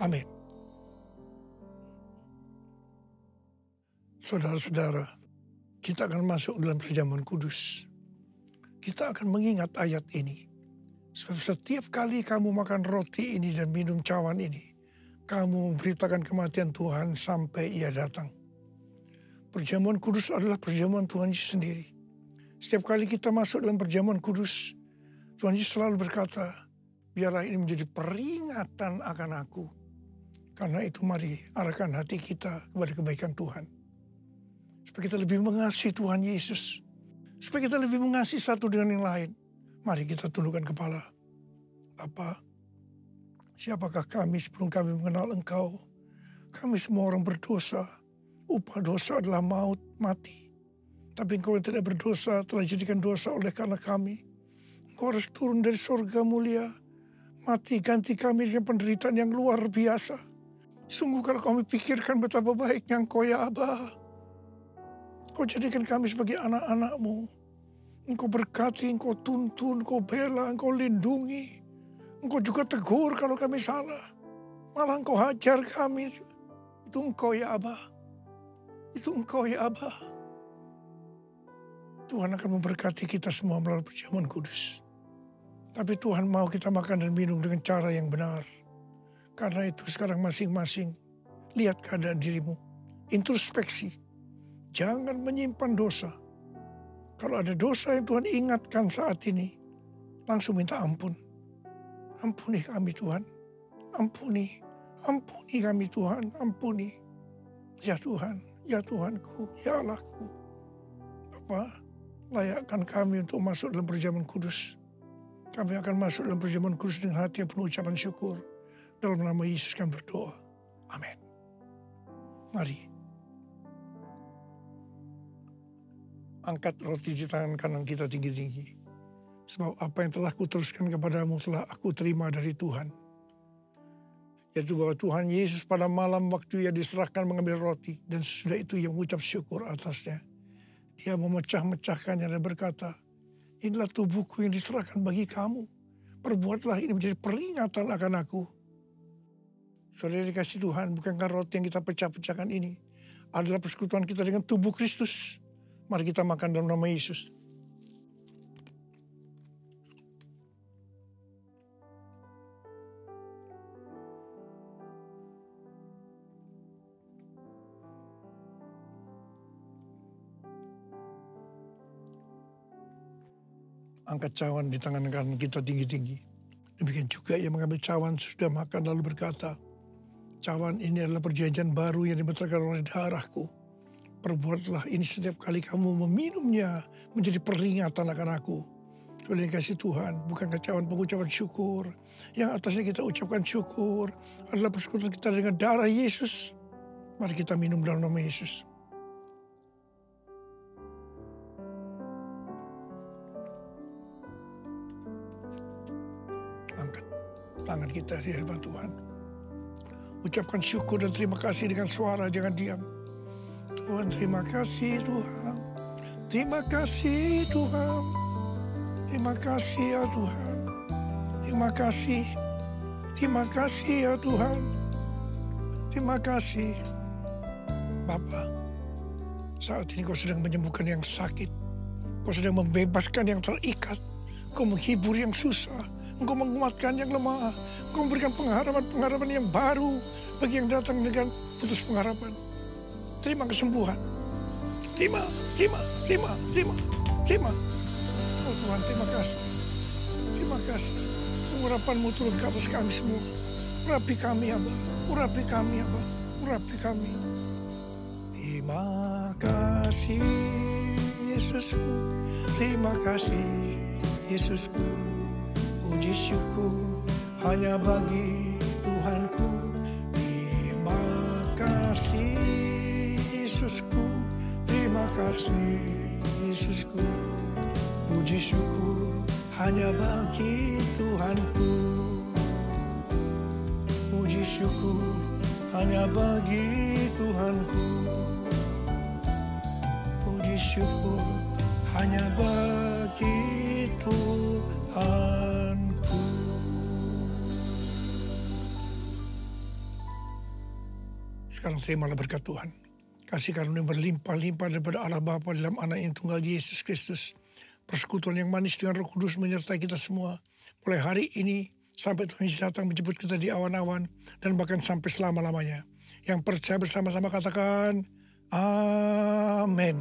amin. Saudara-saudara, kita akan masuk dalam perjamuan kudus. Kita akan mengingat ayat ini. Sebab setiap kali kamu makan roti ini dan minum cawan ini, kamu memberitakan kematian Tuhan sampai Ia datang. Perjamuan kudus adalah perjamuan Tuhan Yesus sendiri. Setiap kali kita masuk dalam perjamuan kudus, Tuhan Yesus selalu berkata, biarlah ini menjadi peringatan akan aku. Karena itu mari arahkan hati kita kepada kebaikan Tuhan. Supaya kita lebih mengasihi Tuhan Yesus. Supaya kita lebih mengasihi satu dengan yang lain. Mari kita tundukkan kepala. Bapa, Siapakah kami sebelum kami mengenal Engkau? Kami semua orang berdosa. Upah dosa adalah maut, mati. Tapi Engkau yang tidak berdosa telah dijadikan dosa oleh karena kami. Engkau harus turun dari surga mulia. Mati ganti kami dengan penderitaan yang luar biasa. Sungguh kalau kami pikirkan betapa baiknya Engkau ya Aba. Engkau jadikan kami sebagai anak-anak-Mu. Engkau berkati, Engkau tuntun, Engkau bela, Engkau lindungi. Engkau juga tegur kalau kami salah. Malah Engkau hajar kami. Itu Engkau ya Aba. Itu Engkau ya Aba. Tuhan akan memberkati kita semua melalui perjamuan kudus. Tapi Tuhan mau kita makan dan minum dengan cara yang benar. Karena itu sekarang masing-masing lihat keadaan dirimu. Introspeksi. Jangan menyimpan dosa. Kalau ada dosa yang Tuhan ingatkan saat ini, langsung minta ampun. Ampuni kami Tuhan. Ampuni. Ampuni kami Tuhan. Ampuni. Ya Tuhan. Ya Tuhanku. Ya Allahku. Bapa, layakkan kami untuk masuk dalam perjamuan kudus. Kami akan masuk dalam perjamuan kudus dengan hati yang penuh ucapan syukur. Dalam nama Yesus kami berdoa. Amin. Mari. Angkat roti di tangan kanan kita tinggi-tinggi. Sebab apa yang telah kuteruskan kepadamu telah aku terima dari Tuhan. Yaitu bahwa Tuhan Yesus pada malam waktu ia diserahkan mengambil roti. Dan sesudah itu ia mengucap syukur atasnya. Dia memecah-mecahkannya dan berkata, inilah tubuhku yang diserahkan bagi kamu. Perbuatlah ini menjadi peringatan akan aku. Saudara dikasih Tuhan, bukankah roti yang kita pecah-pecahkan ini adalah persekutuan kita dengan tubuh Kristus? Mari kita makan dalam nama Yesus. Angkat cawan di tangan kanan kita tinggi-tinggi. Demikian juga ia mengambil cawan sesudah makan lalu berkata, cawan ini adalah perjanjian baru yang dibenarkan oleh darahku. Perbuatlah ini setiap kali kamu meminumnya menjadi peringatan akan aku. Oleh kasih Tuhan, bukankah cawan pengucapan syukur. Yang atasnya kita ucapkan syukur adalah persekutuan kita dengan darah Yesus. Mari kita minum dalam nama Yesus. Angkat tangan kita di hadapan Tuhan. Ucapkan syukur dan terima kasih dengan suara, jangan diam. Tuhan, terima kasih Tuhan. Terima kasih Tuhan. Terima kasih ya Tuhan. Terima kasih. Terima kasih ya Tuhan. Terima kasih. Bapa, saat ini kau sedang menyembuhkan yang sakit. Kau sedang membebaskan yang terikat. Kau menghibur yang susah. Engkau menguatkan yang lemah. Engkau memberikan pengharapan yang baru bagi yang datang dengan putus pengharapan. Terima kesembuhan. Terima. Oh Tuhan, terima kasih. Terima kasih. Urapan-Mu turun ke atas kami semua. Urapi kami, Aba. Urapi kami, Aba. Urapi kami. Terima kasih, Yesusku. Terima kasih, Yesusku. Puji syukur hanya bagi Tuhanku. Terima kasih Yesusku. Terima kasih Yesusku. Puji syukur hanya bagi Tuhanku. Puji syukur hanya bagi Tuhanku. Puji syukur hanya bagi Tuhan. Sekarang terimalah berkat Tuhan. Kasih karunia berlimpah-limpah daripada Allah Bapa dalam anak yang tunggal Yesus Kristus. Persekutuan yang manis dengan Roh Kudus menyertai kita semua. Mulai hari ini sampai Tuhan Yesus datang menjemput kita di awan-awan. Dan bahkan sampai selama-lamanya. Yang percaya bersama-sama katakan, Amin.